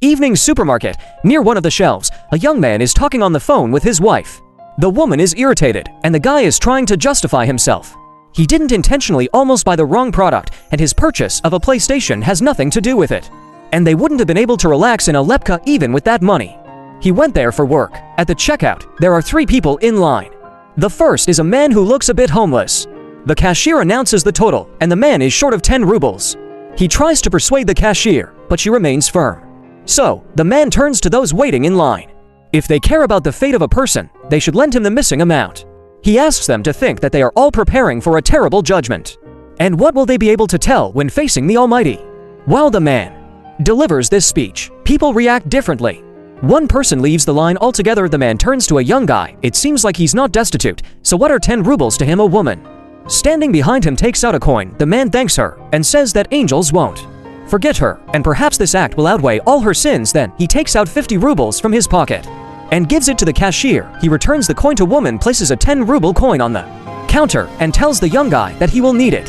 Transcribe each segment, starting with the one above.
Evening supermarket. Near one of the shelves, a young man is talking on the phone with his wife. The woman is irritated, and the guy is trying to justify himself. He didn't intentionally almost buy the wrong product, and his purchase of a PlayStation has nothing to do with it. And they wouldn't have been able to relax in a lepka even with that money. He went there for work. At the checkout, there are 3 people in line. The first is a man who looks a bit homeless. The cashier announces the total, and the man is short of 10 rubles. He tries to persuade the cashier, but she remains firm. So, the man turns to those waiting in line. If they care about the fate of a person, they should lend him the missing amount. He asks them to think that they are all preparing for a terrible judgment. And what will they be able to tell when facing the Almighty? While the man delivers this speech, people react differently. One person leaves the line altogether. The man turns to a young guy. It seems like he's not destitute, so what are 10 rubles to him? A woman standing behind him takes out a coin. The man thanks her and says that angels won't forget her, and perhaps this act will outweigh all her sins. Then he takes out 50 rubles from his pocket and gives it to the cashier. He returns the coin to woman, places a 10-ruble coin on the counter, and tells the young guy that he will need it.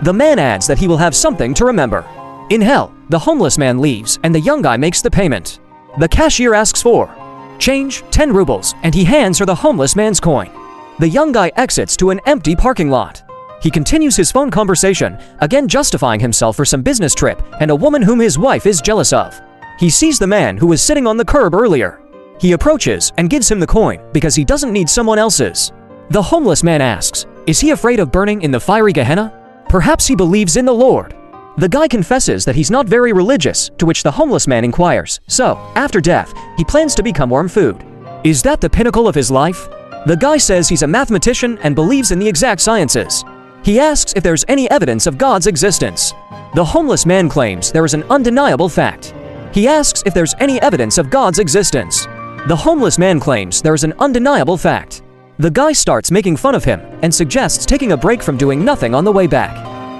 The man adds that he will have something to remember. In hell, the homeless man leaves, and the young guy makes the payment. The cashier asks for change, 10 rubles, and he hands her the homeless man's coin. The young guy exits to an empty parking lot. He continues his phone conversation, again justifying himself for some business trip and a woman whom his wife is jealous of. He sees the man who was sitting on the curb earlier. He approaches and gives him the coin because he doesn't need someone else's. The homeless man asks, is he afraid of burning in the fiery Gehenna? Perhaps he believes in the Lord. The guy confesses that he's not very religious, to which the homeless man inquires, so, after death, he plans to become worm food. Is that the pinnacle of his life? The guy says he's a mathematician and believes in the exact sciences. He asks if there's any evidence of God's existence. The homeless man claims there is an undeniable fact. He asks if there's any evidence of God's existence. The homeless man claims there is an undeniable fact. The guy starts making fun of him and suggests taking a break from doing nothing on the way back.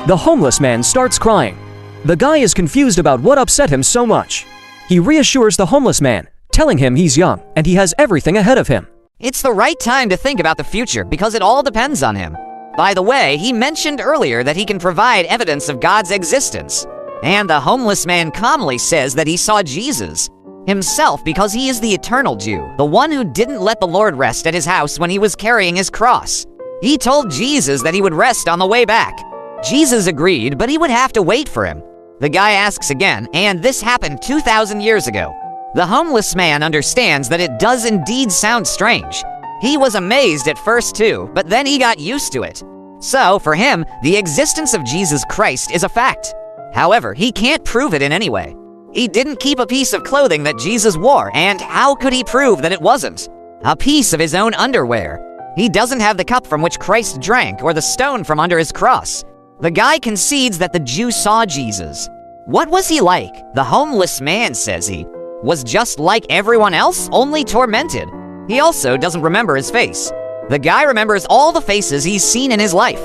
The homeless man starts crying. The guy is confused about what upset him so much. He reassures the homeless man, telling him he's young and he has everything ahead of him. It's the right time to think about the future because it all depends on him. By the way, he mentioned earlier that he can provide evidence of God's existence. And the homeless man calmly says that he saw Jesus himself because he is the eternal Jew, the one who didn't let the Lord rest at his house when he was carrying his cross. He told Jesus that he would rest on the way back. Jesus agreed, but he would have to wait for him. The guy asks again, and this happened 2,000 years ago. The homeless man understands that it does indeed sound strange. He was amazed at first too, but then he got used to it. So, for him, the existence of Jesus Christ is a fact. However, he can't prove it in any way. He didn't keep a piece of clothing that Jesus wore, and how could he prove that it wasn't a piece of his own underwear? He doesn't have the cup from which Christ drank or the stone from under his cross. The guy concedes that the Jew saw Jesus. What was he like? The homeless man says he was just like everyone else, only tormented. He also doesn't remember his face. The guy remembers all the faces he's seen in his life.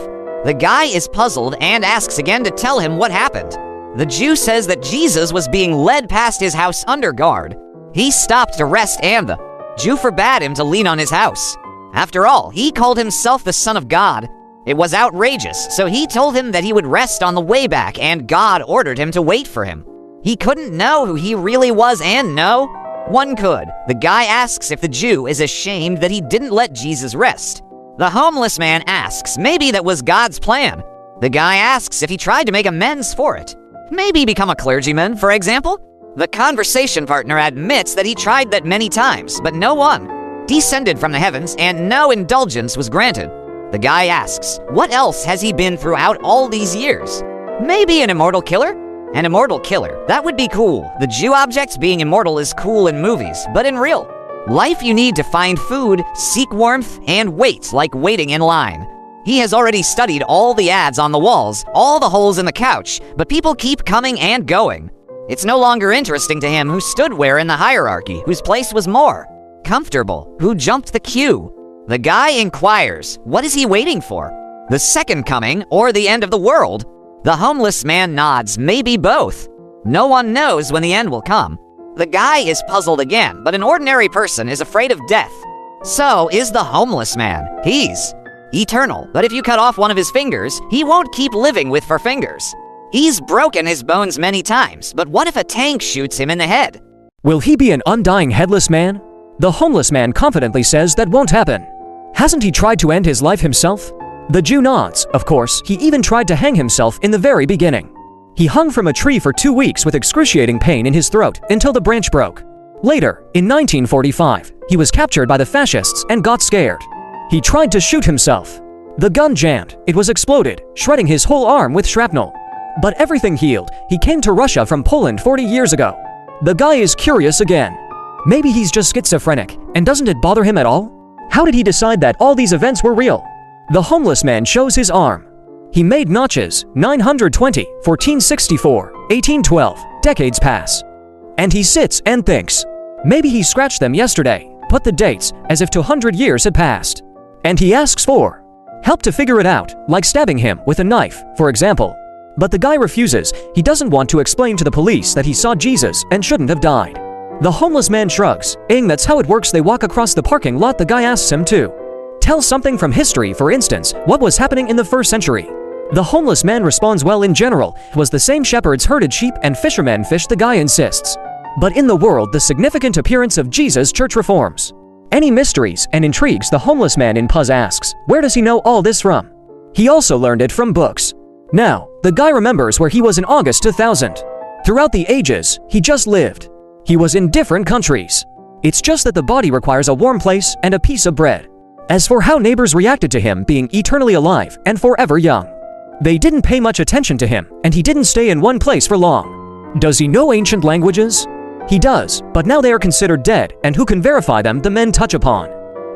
The guy is puzzled and asks again to tell him what happened. The Jew says that Jesus was being led past his house under guard. He stopped to rest and the Jew forbade him to lean on his house. After all, he called himself the Son of God. It was outrageous, so he told him that he would rest on the way back and God ordered him to wait for him. He couldn't know who he really was, and no one could. The guy asks if the Jew is ashamed that he didn't let Jesus rest. The homeless man asks maybe that was God's plan. The guy asks if he tried to make amends for it. Maybe become a clergyman, for example? The conversation partner admits that he tried that many times, but no one descended from the heavens and no indulgence was granted. The guy asks, what else has he been throughout all these years? Maybe an immortal killer? An immortal killer, that would be cool. The Jew object being immortal is cool in movies, but in real life you need to find food, seek warmth, and wait like waiting in line. He has already studied all the ads on the walls, all the holes in the couch, but people keep coming and going. It's no longer interesting to him who stood where in the hierarchy, whose place was more comfortable, who jumped the queue. The guy inquires, what is he waiting for? The second coming or the end of the world? The homeless man nods, maybe both. No one knows when the end will come. The guy is puzzled again, but an ordinary person is afraid of death. So is the homeless man. He's eternal, but if you cut off one of his fingers, he won't keep living with 4 fingers. He's broken his bones many times, but what if a tank shoots him in the head? Will he be an undying headless man? The homeless man confidently says that won't happen. Hasn't he tried to end his life himself? The Jew nods. Of course, he even tried to hang himself in the very beginning. He hung from a tree for 2 weeks with excruciating pain in his throat until the branch broke. Later, in 1945, he was captured by the fascists and got scared. He tried to shoot himself. The gun jammed, it was exploded, shredding his whole arm with shrapnel. But everything healed. He came to Russia from Poland 40 years ago. The guy is curious again. Maybe he's just schizophrenic, and doesn't it bother him at all? How did he decide that all these events were real? The homeless man shows his arm. He made notches, 920, 1464, 1812, decades pass. And he sits and thinks. Maybe he scratched them yesterday, put the dates, as if 200 years had passed. And he asks for help to figure it out, like stabbing him with a knife, for example. But the guy refuses. He doesn't want to explain to the police that he saw Jesus and shouldn't have died. The homeless man shrugs, that's how it works. They walk across the parking lot. The guy asks him to tell something from history, for instance, what was happening in the 1st century. The homeless man responds, well, in general, it was the same shepherds herded sheep and fishermen fished. The guy insists. But in the world, the significant appearance of Jesus' church reforms. Any mysteries and intrigues? The homeless man in pause asks, where does he know all this from? He also learned it from books. Now, the guy remembers where he was in August 2000. Throughout the ages, he just lived. He was in different countries. It's just that the body requires a warm place and a piece of bread. As for how neighbors reacted to him being eternally alive and forever young, they didn't pay much attention to him, and he didn't stay in one place for long. Does he know ancient languages? He does, but now they are considered dead, and who can verify them? The men touch upon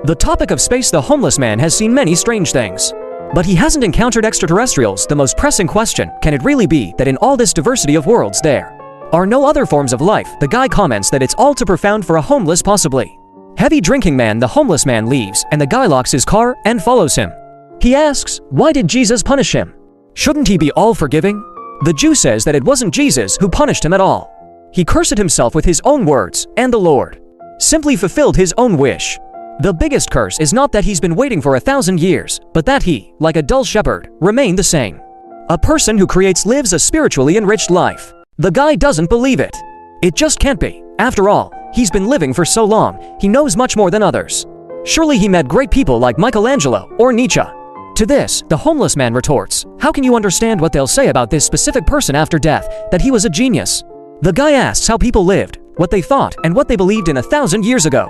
the topic of space. The homeless man has seen many strange things, but he hasn't encountered extraterrestrials. The most pressing question, can it really be that in all this diversity of worlds there are no other forms of life? The guy comments that it's all too profound for a homeless, possibly heavy drinking man. The homeless man leaves, and the guy locks his car and follows him. He asks, why did Jesus punish him? Shouldn't he be all forgiving? The Jew says that it wasn't Jesus who punished him at all. He cursed himself with his own words, and the Lord simply fulfilled his own wish. The biggest curse is not that he's been waiting for 1,000 years, but that he, like a dull shepherd, remained the same. A person who creates lives a spiritually enriched life. The guy doesn't believe it. It just can't be. After all, he's been living for so long, he knows much more than others. Surely he met great people like Michelangelo or Nietzsche. To this, the homeless man retorts, how can you understand what they'll say about this specific person after death, that he was a genius? The guy asks how people lived, what they thought, and what they believed in 1,000 years ago.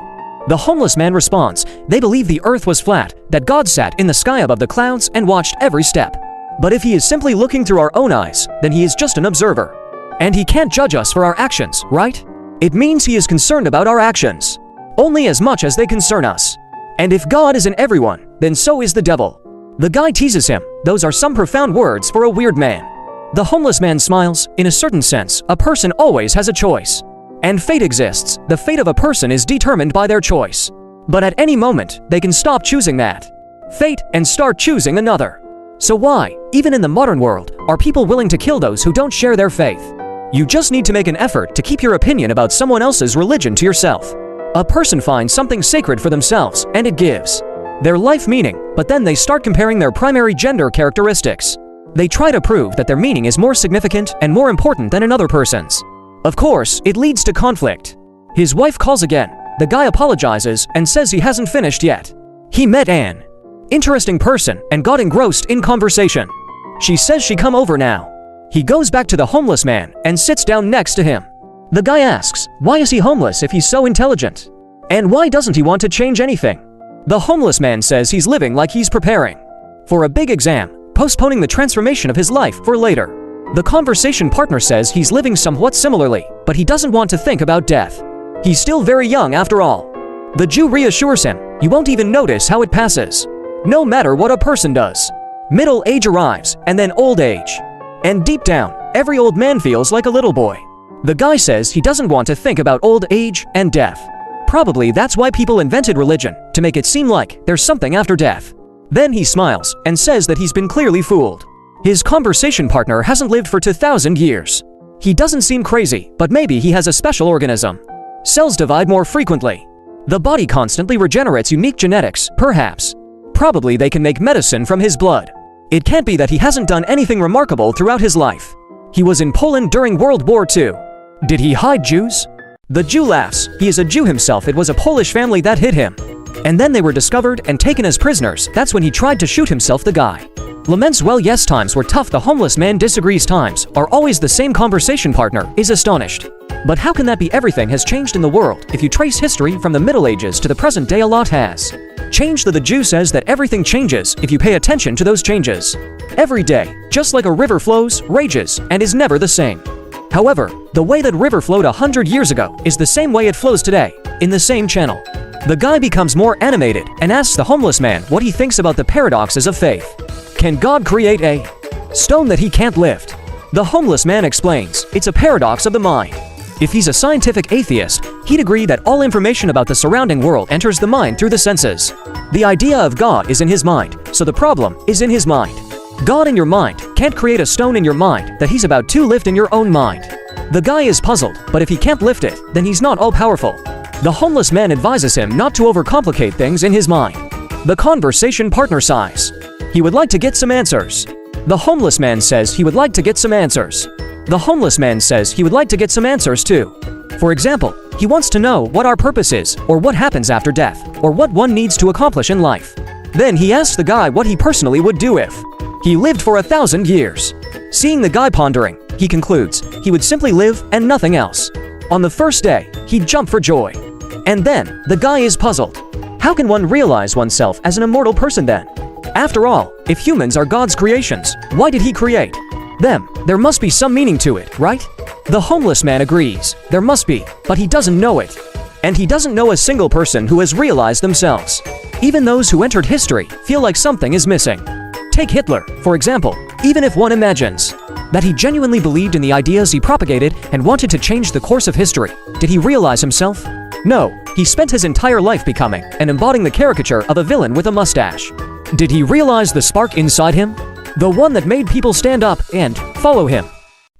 The homeless man responds, they believe the earth was flat, that God sat in the sky above the clouds and watched every step. But if he is simply looking through our own eyes, then he is just an observer. And he can't judge us for our actions, right? It means he is concerned about our actions only as much as they concern us. And if God is in everyone, then so is the devil. The guy teases him, those are some profound words for a weird man. The homeless man smiles, in a certain sense, a person always has a choice. And fate exists, the fate of a person is determined by their choice. But at any moment, they can stop choosing that fate and start choosing another. So why, even in the modern world, are people willing to kill those who don't share their faith? You just need to make an effort to keep your opinion about someone else's religion to yourself. A person finds something sacred for themselves, and it gives their life meaning, but then they start comparing their primary gender characteristics. They try to prove that their meaning is more significant and more important than another person's. Of course, it leads to conflict. His wife calls again. The guy apologizes and says he hasn't finished yet. He met an interesting person and got engrossed in conversation. She says she come over now. He goes back to the homeless man and sits down next to him. The guy asks, why is he homeless if he's so intelligent? And why doesn't he want to change anything? The homeless man says he's living like he's preparing for a big exam, postponing the transformation of his life for later. The conversation partner says he's living somewhat similarly, but he doesn't want to think about death. He's still very young after all. The Jew reassures him, you won't even notice how it passes, no matter what a person does. Middle age arrives, and then old age. And deep down, every old man feels like a little boy. The guy says he doesn't want to think about old age and death. Probably that's why people invented religion, to make it seem like there's something after death. Then he smiles and says that he's been clearly fooled. His conversation partner hasn't lived for 2,000 years. He doesn't seem crazy, but maybe he has a special organism. Cells divide more frequently. The body constantly regenerates unique genetics, perhaps. Probably they can make medicine from his blood. It can't be that he hasn't done anything remarkable throughout his life. He was in Poland during World War II. Did he hide Jews? The Jew laughs. He is a Jew himself. It was a Polish family that hit him. And then they were discovered and taken as prisoners. That's when he tried to shoot himself, the guy. Laments, well, yes, times were tough. The homeless man disagrees. Times are always the same. Conversation partner is astonished. But how can that be? Everything has changed in the world. If you trace history from the Middle Ages to the present day, a lot has changed. The Jew says that everything changes if you pay attention to those changes. Every day, just like a river flows, rages, and is never the same. However, the way that river flowed 100 years ago is the same way it flows today, in the same channel. The guy becomes more animated and asks the homeless man what he thinks about the paradoxes of faith. Can God create a stone that he can't lift? The homeless man explains, it's a paradox of the mind. If he's a scientific atheist, he'd agree that all information about the surrounding world enters the mind through the senses. The idea of God is in his mind, so the problem is in his mind. God in your mind can't create a stone in your mind that he's about to lift in your own mind. The guy is puzzled, but if he can't lift it, then he's not all-powerful. The homeless man advises him not to overcomplicate things in his mind. The conversation partner sighs. He would like to get some answers. The homeless man says he would like to get some answers. The homeless man says he would like to get some answers too. For example, he wants to know what our purpose is, or what happens after death, or what one needs to accomplish in life. Then he asks the guy what he personally would do if he lived for 1,000 years. Seeing the guy pondering, he concludes he would simply live and nothing else. On the first day, he'd jump for joy. And then, the guy is puzzled. How can one realize oneself as an immortal person then? After all, if humans are God's creations, why did he create them? There must be some meaning to it, right? The homeless man agrees. There must be, but he doesn't know it. And he doesn't know a single person who has realized themselves. Even those who entered history feel like something is missing. Take Hitler, for example. Even if one imagines that he genuinely believed in the ideas he propagated and wanted to change the course of history, did he realize himself? No, he spent his entire life becoming and embodying the caricature of a villain with a mustache. Did he realize the spark inside him? The one that made people stand up and follow him.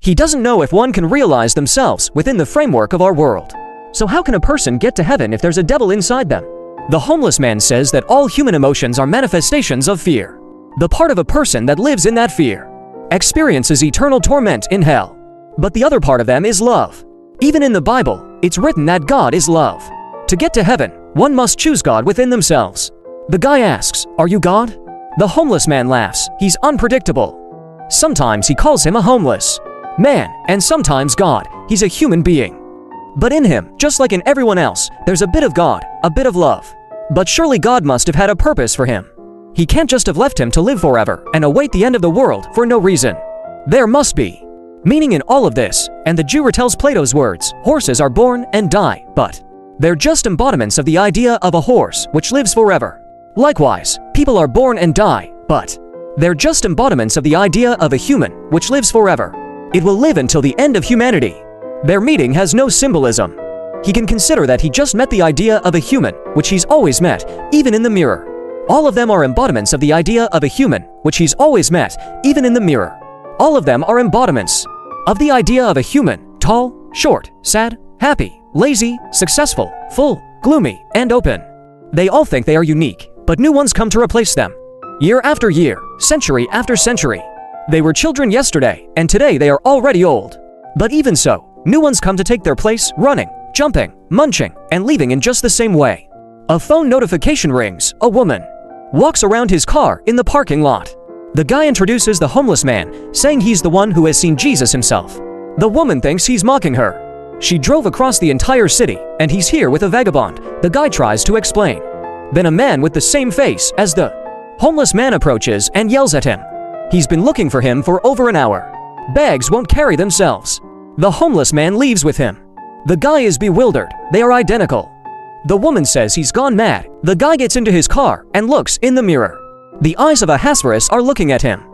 He doesn't know if one can realize themselves within the framework of our world. So how can a person get to heaven if there's a devil inside them? The homeless man says that all human emotions are manifestations of fear. The part of a person that lives in that fear experiences eternal torment in hell. But the other part of them is love. Even in the Bible, it's written that God is love. To get to heaven, one must choose God within themselves. The guy asks, "Are you God?" The homeless man laughs. He's unpredictable. Sometimes he calls him a homeless man, and sometimes God. He's a human being. But in him, just like in everyone else, there's a bit of God, a bit of love. But surely God must have had a purpose for him. He can't just have left him to live forever and await the end of the world for no reason. There must be meaning in all of this, and the Jew retells Plato's words, horses are born and die, but they're just embodiments of the idea of a horse which lives forever. Likewise, people are born and die, but they're just embodiments of the idea of a human which lives forever. It will live until the end of humanity. Their meeting has no symbolism. He can consider that he just met the idea of a human, which he's always met, even in the mirror. All of them are embodiments of the idea of a human, which he's always met, even in the mirror. All of them are embodiments of the idea of a human, tall, short, sad, happy, lazy, successful, full, gloomy, and open. They all think they are unique, but new ones come to replace them. Year after year, century after century. They were children yesterday, and today they are already old. But even so, new ones come to take their place, running, jumping, munching, and leaving in just the same way. A phone notification rings. A woman walks around his car in the parking lot. The guy introduces the homeless man, saying he's the one who has seen Jesus himself. The woman thinks he's mocking her. She drove across the entire city, and he's here with a vagabond. The guy tries to explain. Then a man with the same face as the homeless man approaches and yells at him. He's been looking for him for over an hour. Bags won't carry themselves. The homeless man leaves with him. The guy is bewildered. They are identical. The woman says he's gone mad. The guy gets into his car and looks in the mirror. The eyes of Ahasuerus are looking at him.